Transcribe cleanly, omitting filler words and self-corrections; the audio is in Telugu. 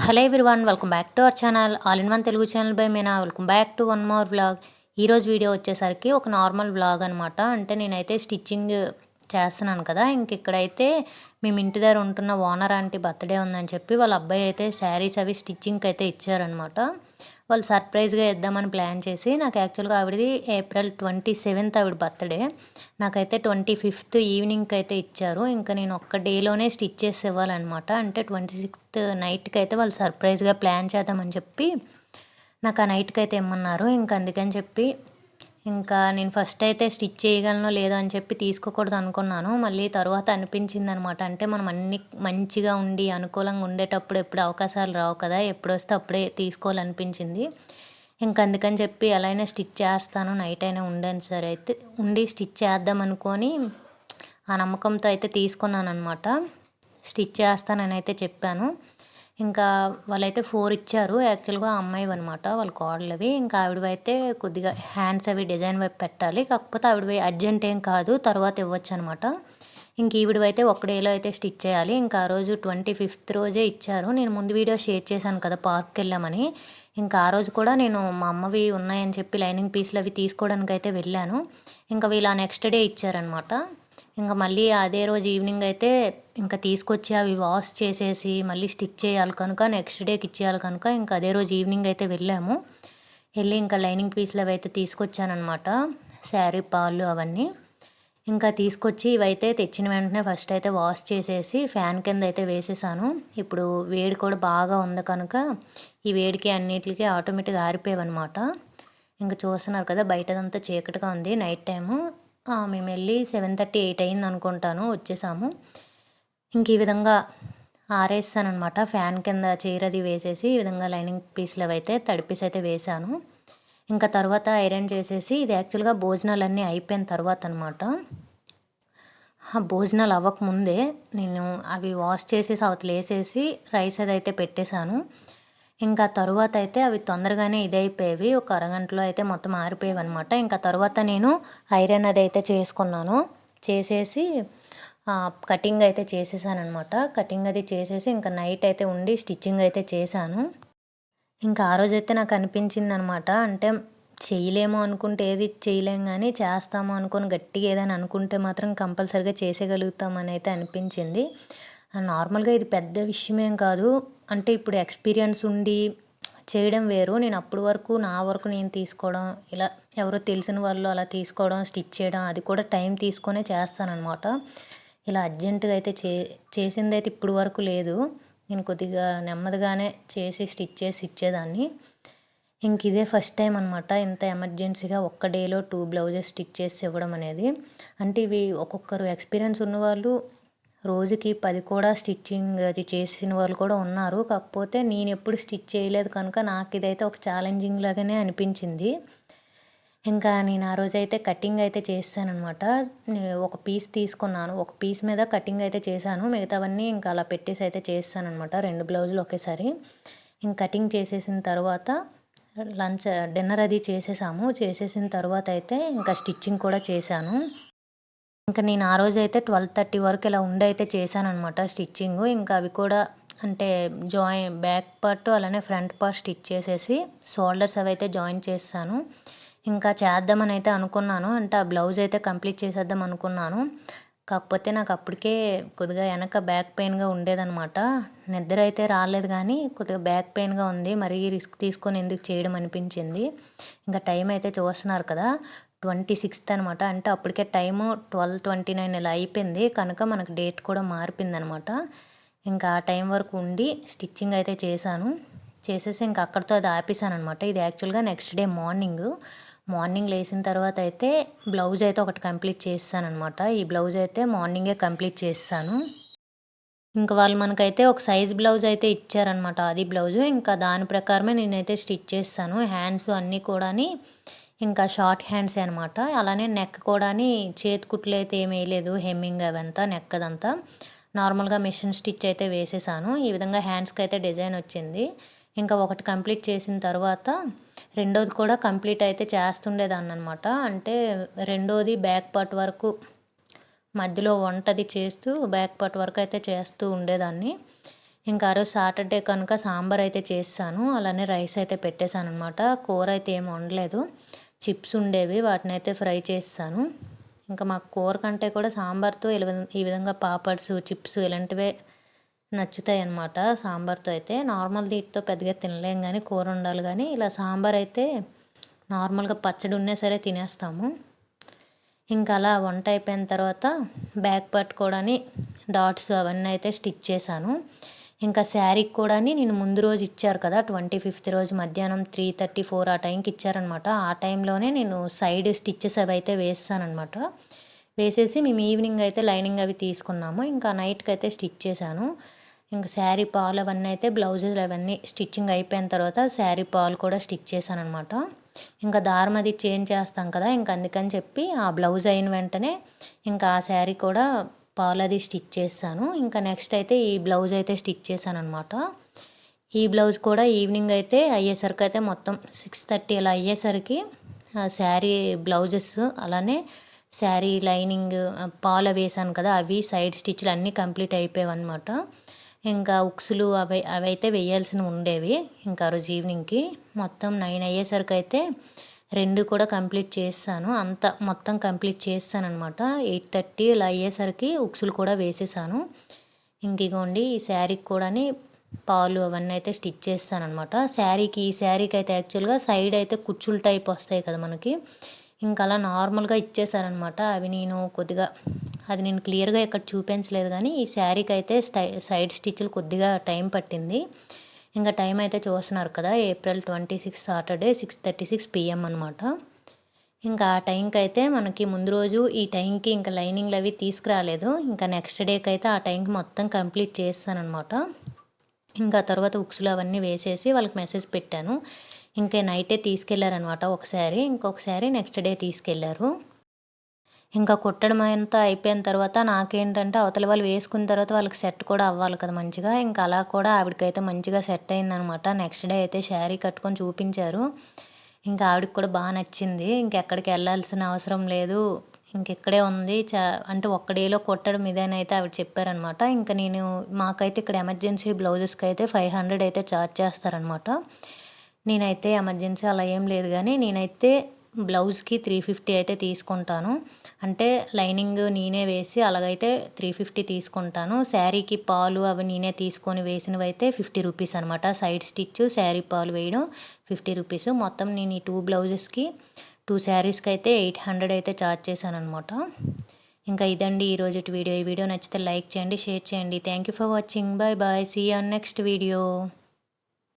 Hello everyone, welcome back to our channel all in one Telugu channel by Meena. Welcome back to one more vlog. ఈరోజు వీడియో వచ్చేసరికి ఒక నార్మల్ వ్లాగ్ అనమాట. అంటే నేనైతే స్టిచ్చింగ్ చేస్తున్నాను కదా. ఇక్కడైతే మేము ఇంటి దగ్గర ఉంటున్న ఓనర్ ఆంటీ బర్త్డే ఉందని చెప్పి వాళ్ళ అబ్బాయి అయితే శారీస్ అవి స్టిచ్చింగ్కి అయితే ఇచ్చారనమాట. వాళ్ళు సర్ప్రైజ్గా ఇద్దామని ప్లాన్ చేసి, నాకు యాక్చువల్గా ఆవిడది ఏప్రిల్ 27th ఆవిడ బర్త్డే. నాకైతే 25th ఈవినింగ్కి అయితే ఇచ్చారు. ఇంకా నేను ఒక్క డేలోనే స్టిచ్ చేసి ఇవ్వాలన్నమాట. అంటే 26th నైట్కి అయితే వాళ్ళు సర్ప్రైజ్గా ప్లాన్ చేద్దామని చెప్పి నాకు ఆ నైట్కి అయితే ఇమ్మన్నారు. ఇంకా అందుకని చెప్పి ఇంకా నేను ఫస్ట్ అయితే స్టిచ్ చేయగలనో లేదో అని చెప్పి తీసుకోకూడదు అనుకున్నాను. మళ్ళీ తర్వాత అనిపించింది అనమాట. అంటే మనం అన్ని మంచిగా ఉండి అనుకూలంగా ఉండేటప్పుడు ఎప్పుడు అవకాశాలు రావు కదా, ఎప్పుడు వస్తే అప్పుడే తీసుకోవాలనిపించింది. ఇంకా అందుకని చెప్పి ఎలా అయినా స్టిచ్ చేస్తాను, నైట్ అయినా ఉండని సరే అయితే ఉండి స్టిచ్ చేద్దాం అనుకొని ఆ నమ్మకంతో అయితే తీసుకున్నాను అనమాట. స్టిచ్ చేస్తానని అయితే చెప్పాను. ఇంకా వాళ్ళైతే 4 ఇచ్చారు. యాక్చువల్గా ఆ అమ్మాయి అనమాట, వాళ్ళ కోడలవి. ఇంకా ఆవిడవి అయితే కొద్దిగా హ్యాండ్స్ అవి డిజైన్ వైపు పెట్టాలి. కాకపోతే ఆవిడవి అర్జెంట్ ఏం కాదు, తర్వాత ఇవ్వచ్చు అనమాట. ఇంక ఈవిడవైతే ఒక డేలో అయితే స్టిచ్ చేయాలి. ఇంకా ఆ రోజు 25th రోజే ఇచ్చారు. నేను ముందు వీడియో షేర్ చేశాను కదా పార్క్కి వెళ్ళామని. ఇంకా ఆ రోజు కూడా నేను మా అమ్మవి ఉన్నాయని చెప్పి లైనింగ్ పీస్లు అవి తీసుకోవడానికి అయితే వెళ్ళాను. ఇంకా వీళ్ళు ఆ నెక్స్ట్ డే ఇచ్చారనమాట. ఇంకా మళ్ళీ అదే రోజు ఈవినింగ్ అయితే ఇంకా తీసుకొచ్చి అవి వాష్ చేసేసి మళ్ళీ స్టిచ్ చేయాలి కనుక నెక్స్ట్ డేకి ఇచ్చేయాలి కనుక ఇంకా అదే రోజు ఈవినింగ్ అయితే వెళ్ళాము. వెళ్ళి ఇంకా లైనింగ్ పీస్లు అవి అయితే తీసుకొచ్చానమాట, శారీ పాళ్ళు అవన్నీ. ఇంకా తీసుకొచ్చి ఇవైతే తెచ్చిన వెంటనే ఫస్ట్ అయితే వాష్ చేసేసి ఫ్యాన్ కింద అయితే వేసేసాను. ఇప్పుడు వేడి కూడా బాగా ఉంది కనుక ఈ వేడికి అన్నిటికీ ఆటోమేటిక్గా ఆరిపోయావన్నమాట. ఇంకా చూస్తున్నారు కదా, బయటదంతా చీకటిగా ఉంది నైట్ టైము. మేము వెళ్ళి 7:30, 8 అయింది అనుకుంటాను, వచ్చేసాము. ఇంక ఈ విధంగా ఆరేసానమాట. ఫ్యాన్ కింద చైర్ అది వేసేసి ఈ విధంగా లైనింగ్ పీస్లు అవి అయితే తడిపేసి అయితే వేసాను. ఇంకా తర్వాత ఐరన్ చేసేసి, ఇది యాక్చువల్గా భోజనాలన్నీ అయిపోయిన తర్వాత అనమాట. భోజనాలు అవ్వకముందే నేను అవి వాష్ చేసేసి అవతల వేసేసి రైస్ అది అయితే పెట్టేశాను. ఇంకా తరువాత అయితే అవి తొందరగానే ఇదైపోయేవి, ఒక అరగంటలో అయితే మొత్తం ఆరిపోయేవి అనమాట. ఇంకా తర్వాత నేను ఐరన్ అది అయితే చేసుకున్నాను. చేసేసి కటింగ్ అయితే చేసేసానమాట. కటింగ్ అది చేసేసి ఇంకా నైట్ అయితే ఉండి స్టిచ్చింగ్ అయితే చేశాను. ఇంకా ఆ రోజైతే నాకు అనిపించింది అనమాట. అంటే చేయలేము అనుకుంటే ఏది చేయలేం, కానీ చేస్తాము అనుకొని గట్టిగా ఏదైనా అనుకుంటే మాత్రం కంపల్సరీగా చేసేయగలుగుతామని అయితే అనిపించింది. నార్మల్గా ఇది పెద్ద విషయమేం కాదు. అంటే ఇప్పుడు ఎక్స్పీరియన్స్ ఉండి చేయడం వేరు. నేను అప్పటి వరకు నా వరకు నేను తీసుకోవడం, ఇలా ఎవరో తెలిసిన వాళ్ళు అలా తీసుకోవడం, స్టిచ్ చేయడం, అది కూడా టైం తీసుకొనే చేస్తానన్నమాట. ఇలా అర్జెంటుగా అయితే చేసిందైతే ఇప్పుడు వరకు లేదు. నేను కొద్దిగా నెమ్మదిగానే చేసి స్టిచ్ చేసి ఇచ్చేదాన్ని. ఇంక ఇదే ఫస్ట్ టైం అనమాట ఇంత ఎమర్జెన్సీగా ఒక్క డేలో 2 బ్లౌజెస్ స్టిచ్ చేసి ఇవ్వడం అనేది. అంటే ఇవి ఒక్కొక్కరు ఎక్స్పీరియన్స్ ఉన్నవాళ్ళు రోజుకి 10 కూడా స్టిచ్చింగ్ అది చేసిన వాళ్ళు కూడా ఉన్నారు. కాకపోతే నేను ఎప్పుడు స్టిచ్ చేయలేదు కనుక నాకు ఇదైతే ఒక ఛాలెంజింగ్ లాగానే అనిపించింది. ఇంకా నేను ఆ రోజైతే కటింగ్ అయితే చేశాననమాట. ఒక పీస్ తీసుకున్నాను, ఒక పీస్ మీద కటింగ్ అయితే చేశాను. మిగతావన్నీ ఇంకా అలా పెట్టేసి అయితే చేస్తాననమాట, 2 బ్లౌజులు ఒకేసారి. ఇంక కటింగ్ చేసేసిన తర్వాత డిన్నర్ అది చేసేసాము. చేసేసిన తర్వాత అయితే ఇంకా స్టిచ్చింగ్ కూడా చేశాను. ఇంకా నేను ఆ రోజైతే 12:30 వరకు ఇలా ఉండి అయితే చేశాననమాట స్టిచ్చింగ్. ఇంకా అవి కూడా అంటే బ్యాక్ పార్ట్ అలానే ఫ్రంట్ పార్ట్ స్టిచ్ చేసేసి షోల్డర్స్ అవి అయితే జాయిన్ చేస్తాను. ఇంకా చేద్దామని అయితే అనుకున్నాను. అంటే ఆ బ్లౌజ్ అయితే కంప్లీట్ చేసేద్దాం అనుకున్నాను. కాకపోతే నాకు అప్పటికే కొద్దిగా వెనక బ్యాక్ పెయిన్గా ఉండేదనమాట. నిద్ర అయితే రాలేదు, కానీ కొద్దిగా బ్యాక్ పెయిన్గా ఉంది. మరీ రిస్క్ తీసుకొని ఎందుకు చేయడం అనిపించింది. ఇంకా టైం అయితే చూస్తున్నారు కదా, 26th అనమాట. అంటే అప్పటికే టైము 12:29 ఇలా అయిపోయింది కనుక మనకు డేట్ కూడా మారిపోయిందనమాట. ఇంకా ఆ టైం వరకు ఉండి స్టిచ్చింగ్ అయితే చేశాను. చేసేసి ఇంకా అక్కడితో అది ఆపేసాను అనమాట. ఇది యాక్చువల్గా నెక్స్ట్ డే మార్నింగ్ లేచిన తర్వాత అయితే బ్లౌజ్ అయితే ఒకటి కంప్లీట్ చేస్తానమాట. ఈ బ్లౌజ్ అయితే మార్నింగే కంప్లీట్ చేస్తాను. ఇంకా వాళ్ళు మనకైతే ఒక సైజ్ బ్లౌజ్ అయితే ఇచ్చారనమాట, అది బ్లౌజు. ఇంకా దాని ప్రకారమే నేనైతే స్టిచ్ చేస్తాను. హ్యాండ్స్ అన్నీ కూడా ఇంకా షార్ట్ హ్యాండ్సే అనమాట. అలానే నెక్ కూడా చేతి కుట్లు అయితే ఏమీ వేయలేదు, హెమ్మింగ్ అవంతా నెక్ అదంతా నార్మల్గా మిషన్ స్టిచ్ అయితే వేసేసాను. ఈ విధంగా హ్యాండ్స్కి అయితే డిజైన్ వచ్చింది. ఇంకా ఒకటి కంప్లీట్ చేసిన తర్వాత రెండోది కూడా కంప్లీట్ అయితే చేస్తుండేదాన్ని అనమాట. అంటే రెండోది బ్యాక్ పార్ట్ వరకు మధ్యలో వంటది చేస్తూ బ్యాక్ పార్ట్ వరకు అయితే చేస్తూ ఉండేదాన్ని. ఇంకా ఆ రోజు సాటర్డే కనుక సాంబార్ అయితే చేసేసాను. అలానే రైస్ అయితే పెట్టేసాననమాట. కూర అయితే ఏమి వండలేదు. చిప్స్ ఉండేవి వాటినైతే ఫ్రై చేసేసాను. ఇంకా మాకు కూర కంటే కూడా సాంబార్తో ఈ విధంగా పాపడ్స్, చిప్స్ ఇలాంటివే నచ్చుతాయన్నమాట సాంబార్తో అయితే. నార్మల్ దీంతో పెద్దగా తినలేం కానీ కూర ఉండాలి కానీ ఇలా సాంబార్ అయితే నార్మల్గా పచ్చడి ఉన్నా సరే తినేస్తాము. ఇంకా అలా వంట అయిపోయిన తర్వాత బ్యాక్ పార్ట్ కూడాని డాట్స్ అవన్నీ అయితే స్టిచ్ చేశాను. ఇంకా శారీకి కూడాని నేను ముందు రోజు ఇచ్చారు కదా 25th రోజు మధ్యాహ్నం 3:34 ఆ టైంకి ఇచ్చారనమాట. ఆ టైంలోనే నేను సైడ్ స్టిచ్చెస్ అవి అయితే వేసాననమాట. వేసేసి మేము ఈవినింగ్ అయితే లైనింగ్ అవి తీసుకున్నాము. ఇంకా నైట్కి అయితే స్టిచ్ చేశాను. ఇంకా శారీ పాలు అవన్నీ అయితే బ్లౌజెస్ అవన్నీ స్టిచ్చింగ్ అయిపోయిన తర్వాత శారీ పాలు కూడా స్టిచ్ చేశాననమాట. ఇంకా దారం అది చేంజ్ చేస్తాం కదా, ఇంకా అందుకని చెప్పి ఆ బ్లౌజ్ అయిన వెంటనే ఇంకా ఆ శారీ కూడా పాలు అది స్టిచ్ చేశాను. ఇంకా నెక్స్ట్ అయితే ఈ బ్లౌజ్ అయితే స్టిచ్ చేశాను అనమాట. ఈ బ్లౌజ్ కూడా ఈవినింగ్ అయితే అయ్యేసరికి అయితే మొత్తం 6:30 అలా అయ్యేసరికి ఆ శారీ బ్లౌజెస్ అలానే శారీ లైనింగ్ పాలు వేసాను కదా, అవి సైడ్ స్టిచ్లు అన్నీ కంప్లీట్ అయిపోయావన్నమాట. ఇంకా ఉక్సులు అవైతే వేయాల్సినవి ఉండేవి. ఇంకా ఆ రోజు ఈవినింగ్కి మొత్తం 9 అయ్యేసరికి అయితే 2 కూడా కంప్లీట్ చేస్తాను. అంతా మొత్తం కంప్లీట్ చేస్తాననమాట. 8:30 ఇలా అయ్యేసరికి ఉక్సులు కూడా వేసేసాను. ఇంకిగోండి ఈ శారీకి కూడాని పాలు అవన్నీ అయితే స్టిచ్ చేస్తాననమాట. ఈ శారీకి అయితే యాక్చువల్గా సైడ్ అయితే కుచ్చులు టైప్ వస్తాయి కదా మనకి, ఇంకా అలా నార్మల్గా ఇచ్చేసారనమాట. అవి నేను కొద్దిగా అది నేను క్లియర్గా ఇక్కడ చూపించలేదు కానీ ఈ శారీకి అయితే సైడ్ స్టిచ్లు కొద్దిగా టైం పట్టింది. ఇంకా టైం అయితే చూస్తున్నారు కదా, April 26 సాటర్డే 6:36 PM అనమాట. ఇంకా ఆ టైంకి అయితే మనకి ముందు రోజు ఈ టైంకి ఇంకా లైనింగ్లు అవి తీసుకురాలేదు. ఇంకా నెక్స్ట్ డేకి అయితే ఆ టైంకి మొత్తం కంప్లీట్ చేస్తానమాట. ఇంకా తర్వాత ఉక్సులు అవన్నీ వేసేసి వాళ్ళకి మెసేజ్ పెట్టాను. ఇంకా నైటే తీసుకెళ్లారనమాట ఒకసారి, ఇంకొకసారి నెక్స్ట్ డే తీసుకెళ్లారు. ఇంకా కుట్టడం అంతా అయిపోయిన తర్వాత నాకేంటంటే అవతల వాళ్ళు వేసుకున్న తర్వాత వాళ్ళకి సెట్ కూడా అవ్వాలి కదా మంచిగా. ఇంకా అలా కూడా ఆవిడకైతే మంచిగా సెట్ అయిందనమాట. నెక్స్ట్ డే అయితే శారీ కట్టుకొని చూపించారు. ఇంకా ఆవిడకి కూడా బాగా నచ్చింది. ఇంకెక్కడికి వెళ్ళాల్సిన అవసరం లేదు, ఇంకెక్కడే ఉంది అంటే ఒక్క డేలో కుట్టడం ఇదేనైతే ఆవిడ చెప్పారనమాట. ఇంకా మాకైతే ఇక్కడ ఎమర్జెన్సీ బ్లౌజెస్కి అయితే 500 అయితే ఛార్జ్ చేస్తారనమాట. నేనైతే ఎమర్జెన్సీ అలా ఏం లేదు కానీ నేనైతే బ్లౌజ్కి 350 అయితే తీసుకుంటాను. అంటే లైనింగ్ నేనే వేసి అలాగైతే 350 తీసుకుంటాను. శారీకి పాలు అవి నేనే తీసుకొని వేసినవి అయితే 50 రూపీస్ అనమాట. సైడ్ స్టిచ్ శారీ పాలు వేయడం 50 రూపీస్. మొత్తం నేను ఈ 2 బ్లౌజెస్కి 2 శారీస్కి అయితే 800 అయితే ఛార్జ్ చేశానమాట. ఇంకా ఇదండి ఈరోజు వీడియో. ఈ వీడియో నచ్చితే లైక్ చేయండి, షేర్ చేయండి. Thank you for watching. Bye bye. See you on next video.